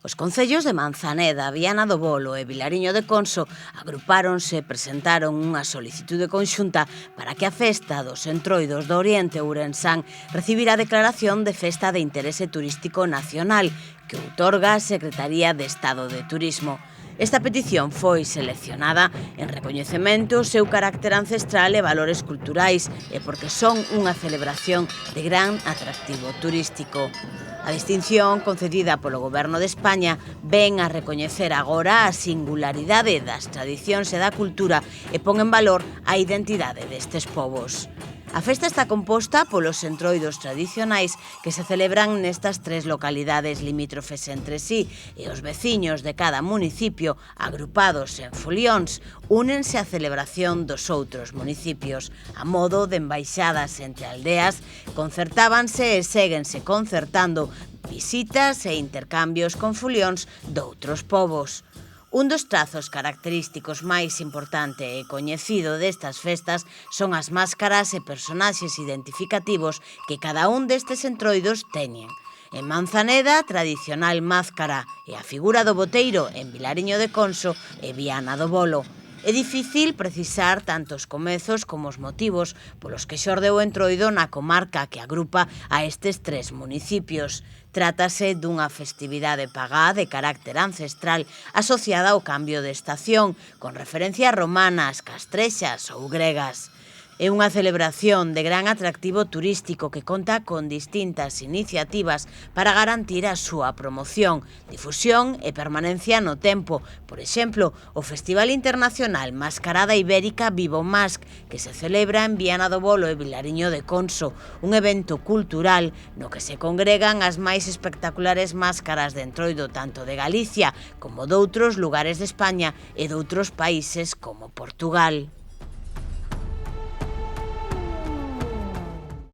Os concellos de Manzaneda, Viana do Bolo e Vilariño de Conso agrupáronse e presentaron unha solicitude conxunta para que a Festa dos Entroidos do Oriente Ourensán recibira a declaración de Festa de Interese Turístico Nacional que outorga a Secretaría de Estado de Turismo. Esta petición foi seleccionada en recoñecemento ao seu carácter ancestral e valores culturais e porque son unha celebración de gran atractivo turístico. A distinción concedida polo Goberno de España ven a recoñecer agora a singularidade das tradicións e da cultura e pon en valor a identidade destes povos. A festa está composta polos entroidos tradicionais que se celebran nestas tres localidades limítrofes entre sí e os veciños de cada municipio, agrupados en folións, únense á celebración dos outros municipios. A modo de embaixadas entre aldeas, concertábanse e séguense concertando visitas e intercambios con folións doutros povos. Un dos trazos característicos máis importante e coñecido destas festas son as máscaras e personaxes identificativos que cada un destes entroidos teñen. En Manzaneda, tradicional máscara e a figura do boteiro en Vilariño de Conso e Viana do Bolo. É difícil precisar tanto os comezos como os motivos polos que xordeu o entroido na comarca que agrupa a estes tres municipios. Trátase dunha festividade pagá de carácter ancestral asociada ao cambio de estación, con referencias romanas, castrexas ou gregas. É unha celebración de gran atractivo turístico que conta con distintas iniciativas para garantir a súa promoción, difusión e permanencia no tempo. Por exemplo, o Festival Internacional Mascarada Ibérica Vivo Mask, que se celebra en Viana do Bolo e Vilariño de Conso, un evento cultural no que se congregan as máis espectaculares máscaras de entroido tanto de Galicia como doutros lugares de España e doutros países como Portugal.